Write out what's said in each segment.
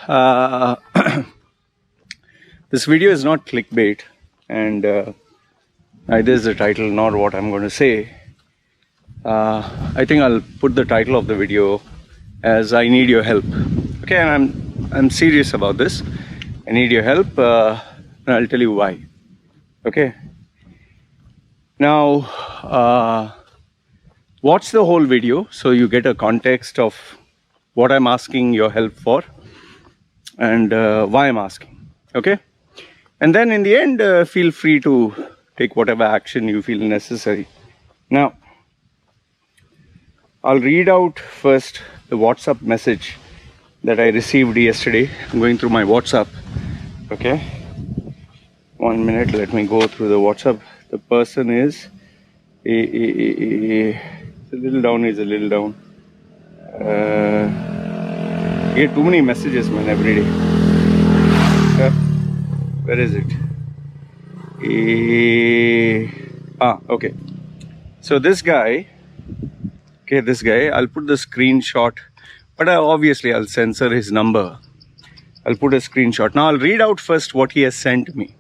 uh, this video is not clickbait, and neither is the title nor what I'm going to say. I think I'll put the title of the video as "I need your help." Okay, and I'm serious about this. I need your help, and I'll tell you why. Okay. Now, watch the whole video so you get a context of what I'm asking your help for and why I'm asking. Okay. And then in the end, feel free to take whatever action you feel necessary. Now, I'll read out first the WhatsApp message that I received yesterday. I'm going through my WhatsApp. Okay. 1 minute, let me go through the WhatsApp. The person is a little down, is a little down. I get too many messages, man, every day. Where is it? Okay. So this guy, I'll put the screenshot, but obviously I'll censor his number. I'll put a screenshot. Now I'll read out first what he has sent me.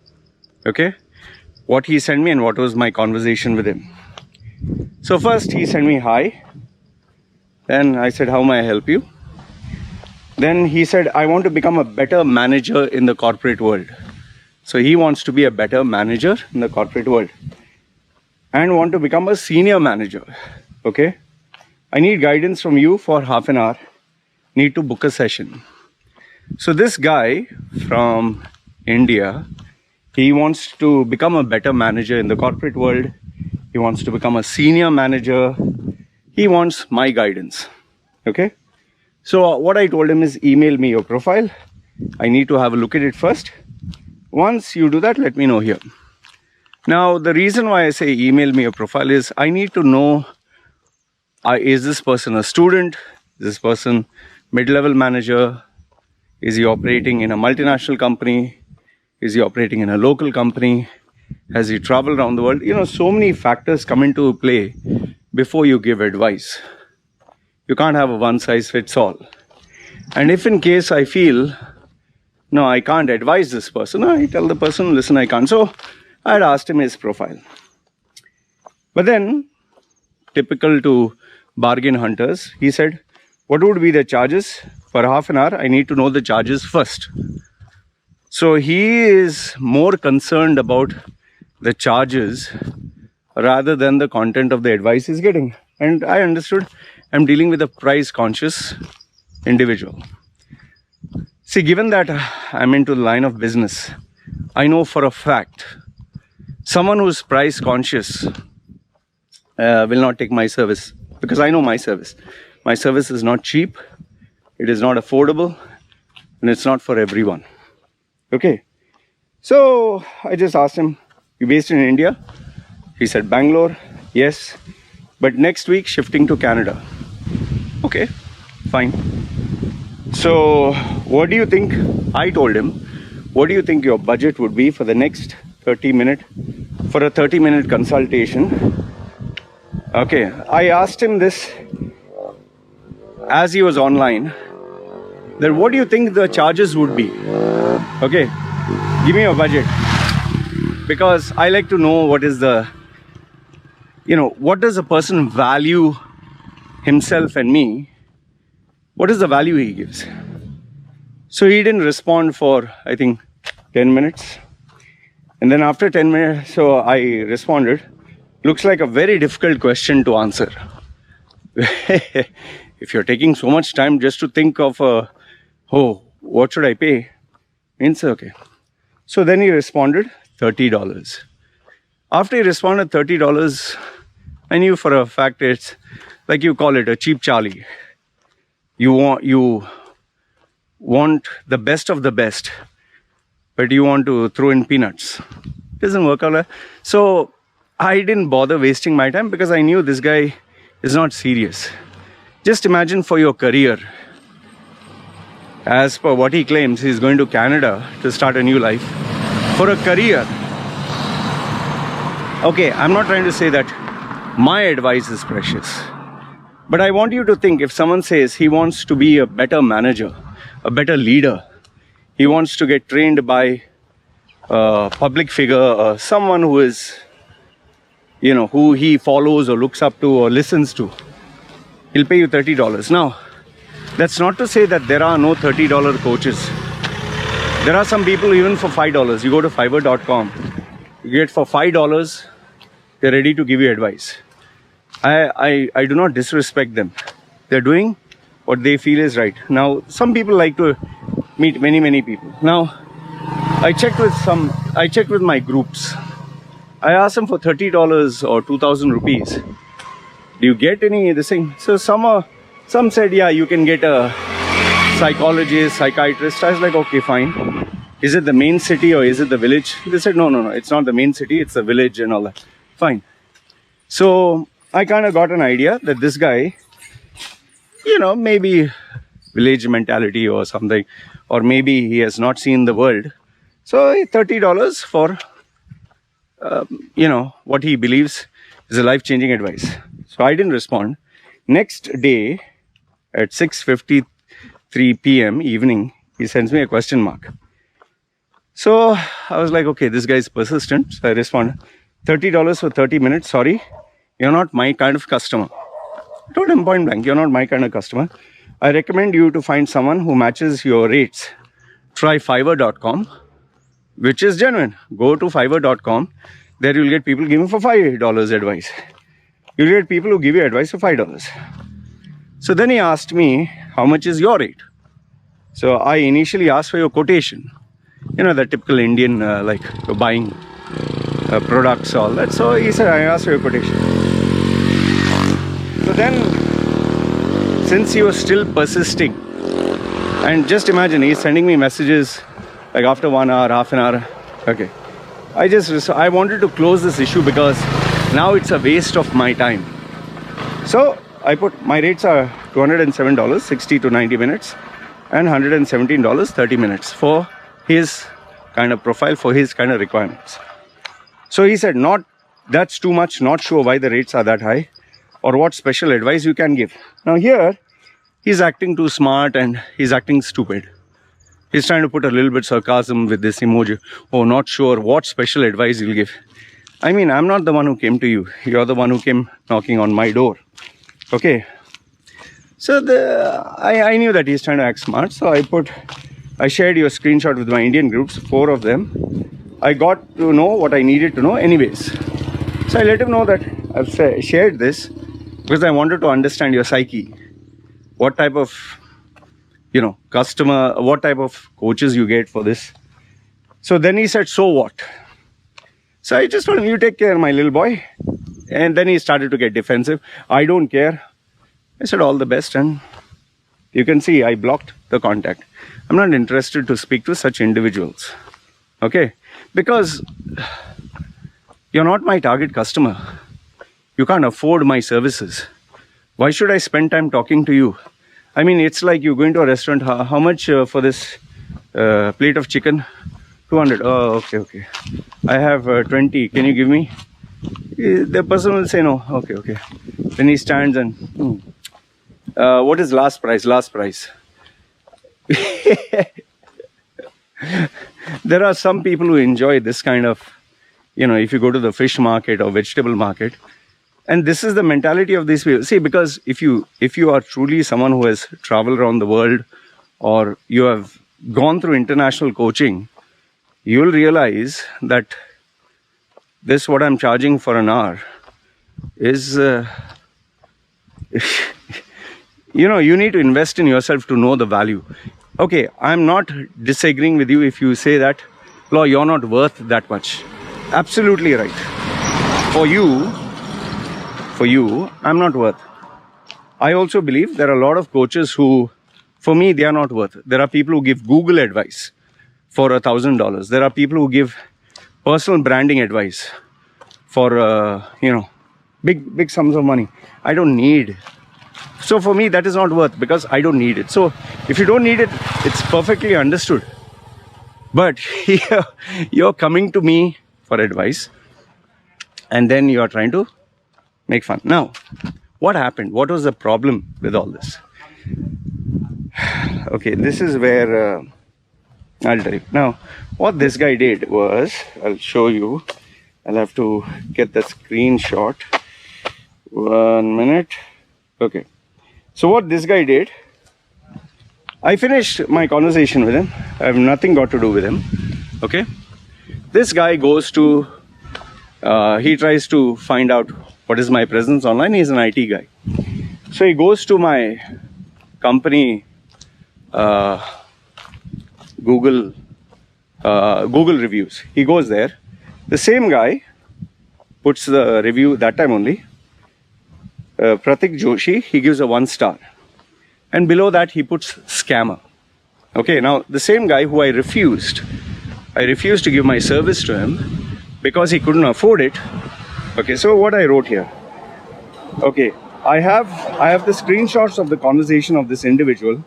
Okay? What he sent me and what was my conversation with him. So first he sent me hi. Then I said, how may I help you? Then he said, I want to become a better manager in the corporate world. So he wants to be a better manager in the corporate world and want to become a senior manager. Okay. I need guidance from you for half an hour. Need to book a session. So this guy from India, he wants to become a better manager in the corporate world. He wants to become a senior manager. He wants my guidance. Okay. So what I told him is email me your profile. I need to have a look at it first. Once you do that, let me know here. Now, the reason why I say email me your profile is I need to know, is this person a student? Is this person mid-level manager? Is he operating in a multinational company? Is he operating in a local company? Has he traveled around the world? You know, so many factors come into play before you give advice. You can't have a one-size-fits-all. And if in case I feel, no, I can't advise this person, I tell the person, listen, I can't. So I had asked him his profile. But then, typical to bargain hunters, he said, what would be the charges? For half an hour, I need to know the charges first. So he is more concerned about the charges rather than the content of the advice he's getting. And I understood I'm dealing with a price-conscious individual. See, given that I'm into the line of business, I know for a fact someone who's price-conscious will not take my service because I know my service. My service is not cheap, it is not affordable, and it's not for everyone. Okay. So I just asked him, you based in India? He said, Bangalore. Yes. But next week, shifting to Canada. Okay, fine. So what do you think? I told him, what do you think your budget would be for the next 30-minute consultation? Okay, I asked him this as he was online. Then what do you think the charges would be? Okay, give me a budget. Because I like to know what is the, what does a person value himself and me? What is the value he gives? So he didn't respond for, I think, 10 minutes. And then after 10 minutes, so I responded, looks like a very difficult question to answer. If you're taking so much time just to think of, what should I pay? Means, okay. So then he responded, $30. After he responded $30, I knew for a fact it's like you call it a cheap Charlie. You want the best of the best, but you want to throw in peanuts. It doesn't work out. So I didn't bother wasting my time because I knew this guy is not serious. Just imagine for your career. As per what he claims, he's going to Canada to start a new life. For a career. Okay, I'm not trying to say that my advice is precious. But I want you to think, if someone says he wants to be a better manager, a better leader, he wants to get trained by a public figure, someone who is, who he follows or looks up to or listens to. He'll pay you $30. Now, that's not to say that there are no $30 coaches. There are some people even for $5. You go to Fiverr.com, you get for $5, they're ready to give you advice. I do not disrespect them. They're doing what they feel is right. Now, some people like to meet many people. Now, I checked with my groups. I asked them for $30 or 2,000 rupees. Do you get any this thing? So some said, yeah, you can get a psychologist, psychiatrist. I was like, okay, fine. Is it the main city or is it the village? They said, no, it's not the main city, it's the village and all that. Fine. So I kind of got an idea that this guy, maybe village mentality or something, or maybe he has not seen the world. So $30 for, what he believes is a life-changing advice. So I didn't respond. Next day at 6:53 p.m. evening, he sends me a question mark. So I was like, okay, this guy is persistent. So I responded, $30 for 30 minutes. Sorry, you're not my kind of customer. I told him point blank, you're not my kind of customer. I recommend you to find someone who matches your rates. Try Fiverr.com, which is genuine. Go to Fiverr.com. There you'll get people giving for $5 advice. You'll get people who give you advice for $5. So then he asked me, how much is your rate? So I initially asked for your quotation. The typical Indian, like you're buying products, all that. So he said, I asked for your quotation. So then, since he was still persisting, and just imagine, he's sending me messages like after 1 hour, half an hour. Okay. I wanted to close this issue because now it's a waste of my time. So I put my rates are $207, 60 to 90 minutes, and $117, 30 minutes for his kind of profile, for his kind of requirements. So he said, that's too much, not sure why the rates are that high or what special advice you can give. Now here, he's acting too smart and he's acting stupid. He's trying to put a little bit sarcasm with this emoji. Oh, not sure what special advice you'll give. I mean, I'm not the one who came to you. You're the one who came knocking on my door. Okay. So I knew that he's trying to act smart. So I shared your screenshot with my Indian groups, 4 of them. I got to know what I needed to know anyways. So I let him know that I've shared this because I wanted to understand your psyche. What type of, customer, what type of coaches you get for this. So then he said, so what? So I just told him, you take care, my little boy. And then he started to get defensive. I don't care. I said, all the best. And you can see I blocked the contact. I'm not interested to speak to such individuals. Okay? Because you're not my target customer. You can't afford my services. Why should I spend time talking to you? I mean, it's like you going to a restaurant. How much for this plate of chicken? 200. Oh, okay. I have 20. Can you give me? The person will say no. Okay. Then he stands and, what is last price? There are some people who enjoy this kind of, if you go to the fish market or vegetable market, and this is the mentality of these people. See, because if you are truly someone who has traveled around the world or you have gone through international coaching, you'll realize that this, what I'm charging for an hour is, you need to invest in yourself to know the value. Okay, I'm not disagreeing with you if you say that, Law, you're not worth that much. Absolutely right. For you, I'm not worth. I also believe there are a lot of coaches who, for me, they are not worth. There are people who give Google advice for $1,000. There are people who give personal branding advice for, big sums of money. I don't need. So for me, that is not worth because I don't need it. So if you don't need it, it's perfectly understood. But here, you're coming to me for advice and then you're trying to make fun. Now, what happened? What was the problem with all this? Okay, this is where I'll tell you. Now, what this guy did was, I'll show you. I'll have to get the screenshot. 1 minute. Okay. So what this guy did, I finished my conversation with him. I have nothing got to do with him. Okay. This guy goes to, he tries to find out what is my presence online. He's an IT guy. So he goes to my company Google reviews. He goes there. The same guy puts the review that time only. Pratik Joshi, he gives a 1 star. And below that he puts scammer. Okay, now the same guy who I refused to give my service to him because he couldn't afford it. Okay, so what I wrote here. Okay, I have the screenshots of the conversation of this individual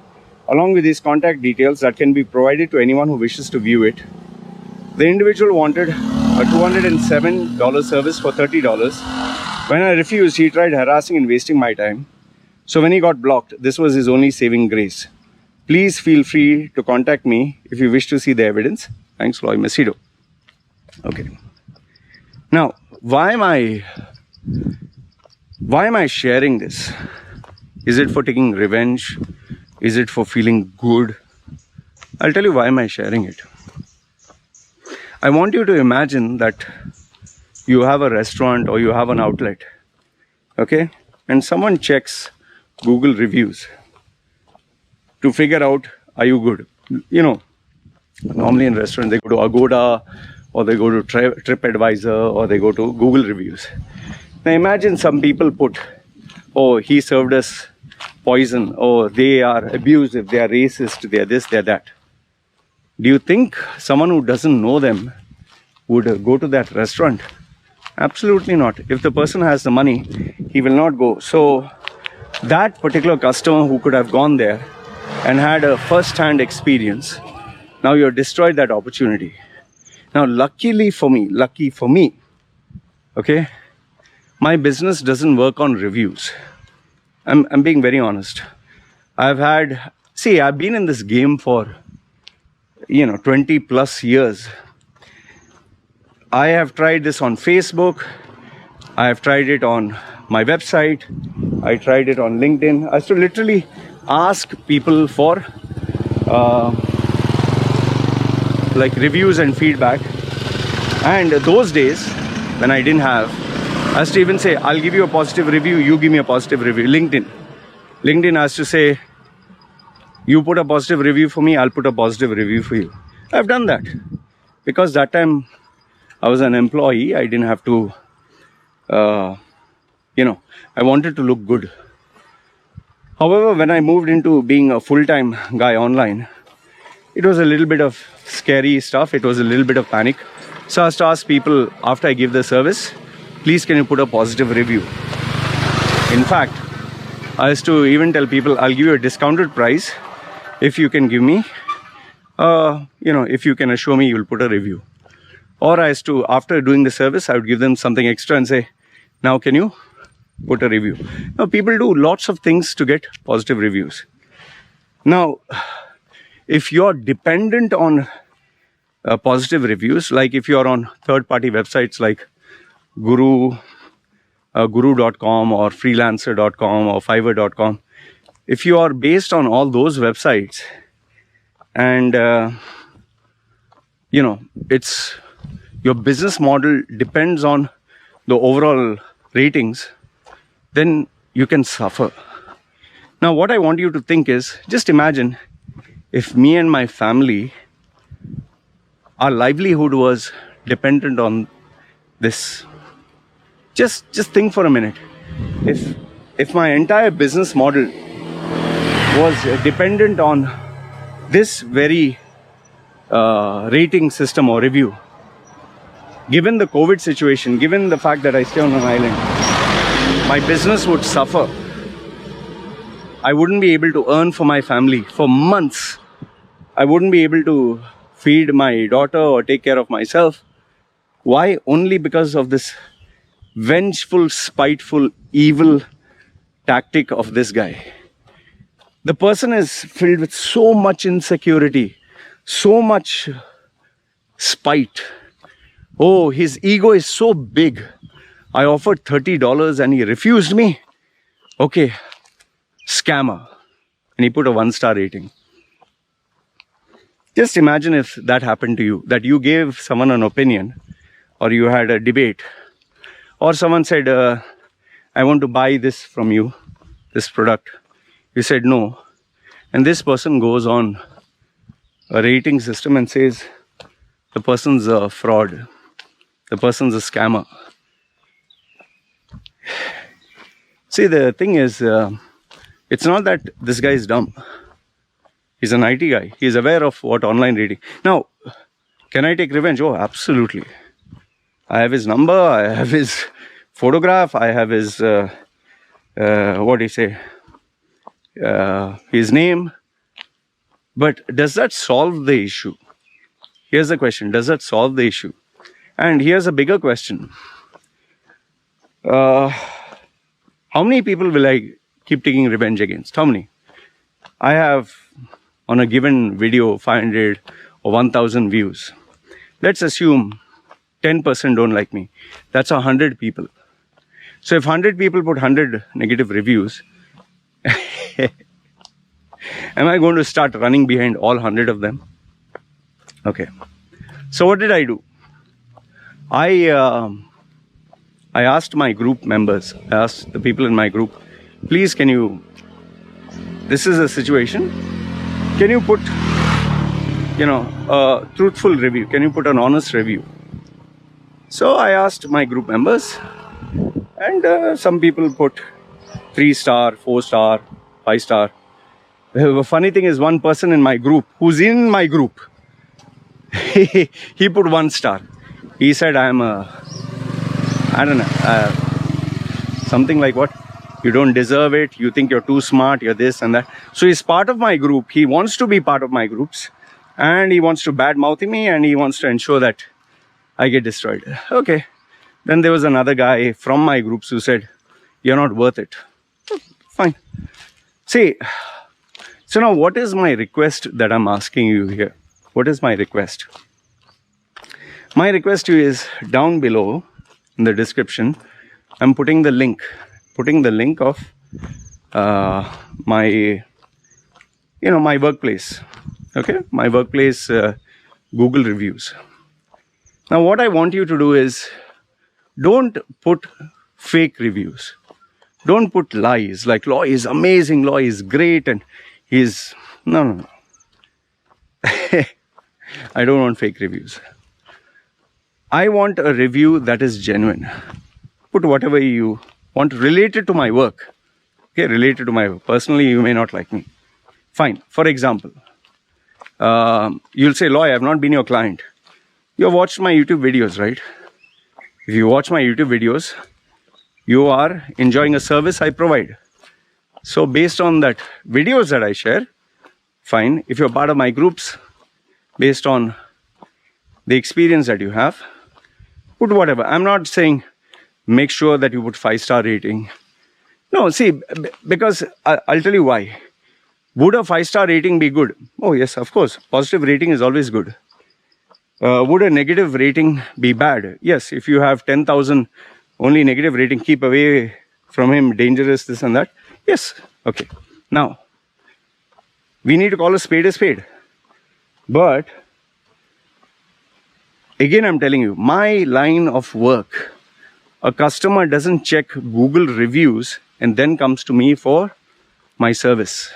along with his contact details that can be provided to anyone who wishes to view it. The individual wanted a $207 service for $30. When I refused, he tried harassing and wasting my time. So when he got blocked, this was his only saving grace. Please feel free to contact me if you wish to see the evidence. Thanks, Loy Machedo. Okay. Now, why am I sharing this? Is it for taking revenge? Is it for feeling good? I'll tell you why am I sharing it. I want you to imagine that you have a restaurant or you have an outlet, okay? And someone checks Google reviews to figure out, are you good? You know, normally in restaurants, they go to Agoda or they go to TripAdvisor or they go to Google reviews. Now imagine some people put, oh, he served us poison, or they are abusive, they are racist, they are this, they are that. Do you think someone who doesn't know them would go to that restaurant? Absolutely not. If the person has the money, he will not go. So that particular customer who could have gone there and had a first-hand experience, now you've destroyed that opportunity. Now, lucky for me, okay, my business doesn't work on reviews. I'm being very honest. I've been in this game for 20 plus years. I have tried this on Facebook. I have tried it on my website. I tried it on LinkedIn. I used to literally ask people for like reviews and feedback. And those days when I didn't have, I used to even say, I'll give you a positive review, you give me a positive review. LinkedIn has to say, you put a positive review for me, I'll put a positive review for you. I've done that because that time I was an employee. I didn't have to, I wanted to look good. However, when I moved into being a full-time guy online, it was a little bit of scary stuff. It was a little bit of panic. So I used to ask people after I give the service, please can you put a positive review? In fact, I used to even tell people, I'll give you a discounted price if you can give me, if you can assure me you'll put a review. Or I used to, after doing the service, I would give them something extra and say, now can you put a review? Now people do lots of things to get positive reviews. Now, if you're dependent on positive reviews, like if you're on third-party websites like guru.com or freelancer.com or fiverr.com, if you are based on all those websites and it's your business model depends on the overall ratings, then you can suffer. Now what I want you to think is, just imagine if me and my family, our livelihood was dependent on this. Just think for a minute. If my entire business model was dependent on this very rating system or review, given the COVID situation, given the fact that I stay on an island, my business would suffer. I wouldn't be able to earn for my family for months. I wouldn't be able to feed my daughter or take care of myself. Why? Only because of this vengeful, spiteful, evil tactic of this guy. The person is filled with so much insecurity, So much spite. Oh, his ego is so big. I offered $30 and he refused me. Okay, scammer. And he put a 1-star rating. Just imagine if that happened to you, that you gave someone an opinion, or you had a debate, or someone said, I want to buy this from you, this product. You said no. And this person goes on a rating system and says, the person's a fraud, the person's a scammer. See, the thing is, it's not that this guy is dumb. He's an IT guy. He's aware of what online rating. Now, can I take revenge? Oh, absolutely. I have his number. I have his photograph. I have his, what do you say, his name. But does that solve the issue? Here's the question. Does that solve the issue? And here's a bigger question. How many people will I keep taking revenge against? How many? I have, on a given video, 500 or 1000 views. Let's assume 10% don't like me. That's 100 people. So if 100 people put 100 negative reviews, am I going to start running behind all 100 of them? Okay. So what did I do? I asked my group members, I asked the people in my group, please can you, this is a situation, can you put, a truthful review? Can you put an honest review? So I asked my group members, and some people put 3-star, 4-star, 5-star. The funny thing is, one person in my group, who's in my group, he put 1 star. He said, I don't know, something like what? You don't deserve it. You think you're too smart. You're this and that. So he's part of my group. He wants to be part of my groups. And he wants to badmouth me. And he wants to ensure that I get destroyed. Okay. Then there was another guy from my groups who said, you're not worth it. Fine. See, so now what is my request that I'm asking you here? What is my request? My request to you is down below in the description. I'm putting the link of my workplace. Okay, my workplace Google reviews. Now what I want you to do is, don't put fake reviews. Don't put lies like Law is amazing, Law is great, and he's no. I don't want fake reviews. I want a review that is genuine. Put whatever you want related to my work. Okay, related to my work. Personally, you may not like me. Fine. For example, you'll say, Loy, I have not been your client. You have watched my YouTube videos, right? If you watch my YouTube videos, you are enjoying a service I provide. So based on that videos that I share, fine. If you're part of my groups, based on the experience that you have, put whatever. I'm not saying make sure that you put 5-star rating. No, see, because I'll tell you why. Would a 5-star rating be good? Oh yes, of course. Positive rating is always good. Would a negative rating be bad? Yes, if you have 10,000 only negative rating, keep away from him, dangerous, this and that. Yes, okay. Now, we need to call a spade. But, again I'm telling you, my line of work, a customer doesn't check Google reviews and then comes to me for my service.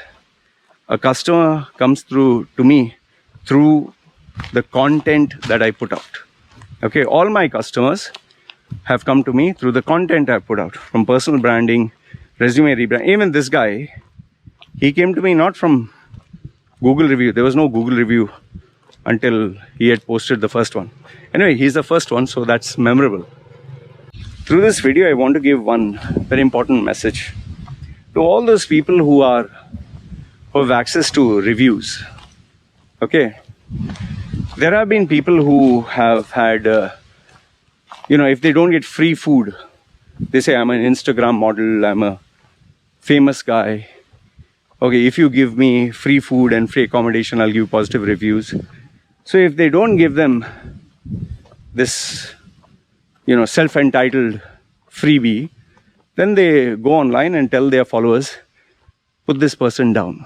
A customer comes to me through the content that I put out. Okay, all my customers have come to me through the content I put out, from personal branding, resume rebranding. Even this guy, he came to me not from Google review. There was no Google review until he had posted the first one. Anyway, he's the first one, so that's memorable. Through this video, I want to give one very important message to all those people who have access to reviews. Okay, there have been people who have had, if they don't get free food, they say, I'm an Instagram model, I'm a famous guy. Okay, if you give me free food and free accommodation, I'll give positive reviews. So if they don't give them this, self-entitled freebie, then they go online and tell their followers, put this person down.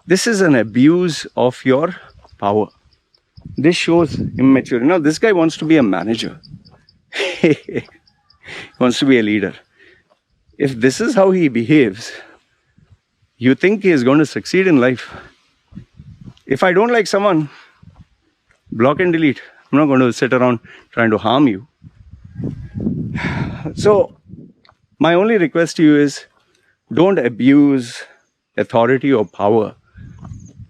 This is an abuse of your power. This shows immaturity. Now, this guy wants to be a manager. He wants to be a leader. If this is how he behaves, you think he is going to succeed in life? If I don't like someone, block and delete. I'm not going to sit around trying to harm you. So, my only request to you is, don't abuse authority or power,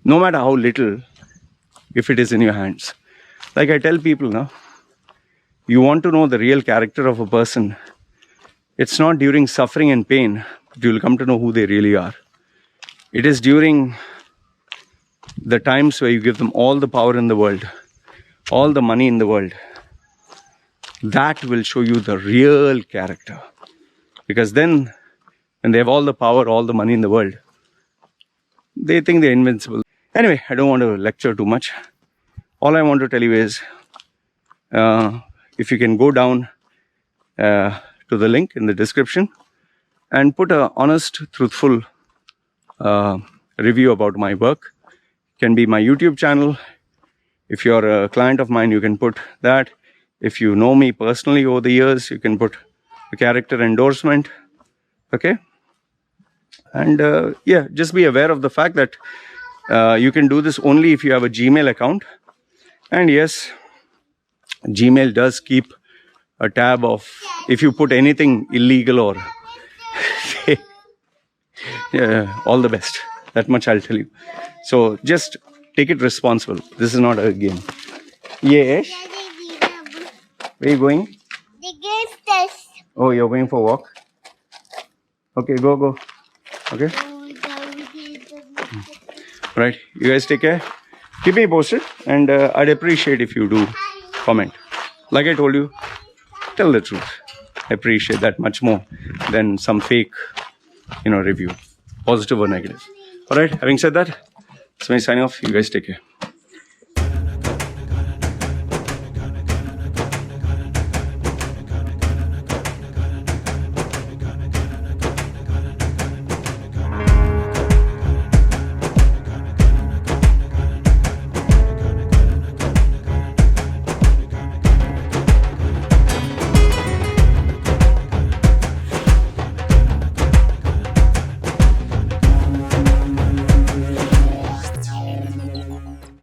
no matter how little, if it is in your hands. Like I tell people now, you want to know the real character of a person, it's not during suffering and pain that you will come to know who they really are. It is during the times where you give them all the power in the world, all the money in the world. That will show you the real character. Because then, when they have all the power, all the money in the world, they think they're invincible. Anyway, I don't want to lecture too much. All I want to tell you is, if you can go down to the link in the description and put an honest, truthful review about my work. It can be my YouTube channel. If you're a client of mine, you can put that. If you know me personally over the years, you can put a character endorsement. Okay? And yeah, just be aware of the fact that you can do this only if you have a Gmail account. And yes, Gmail does keep a tab of if you put anything illegal or yeah, all the best. That much I'll tell you. So just take it responsible. This is not a game. Yes. Where are you going? The game test. Oh, you're going for a walk? Okay, go. Okay. Right. You guys take care. Keep me posted, and I'd appreciate if you do comment. Like I told you, tell the truth. I appreciate that much more than some fake, review, positive or negative. All right. Having said that, it's me signing off. You guys take care.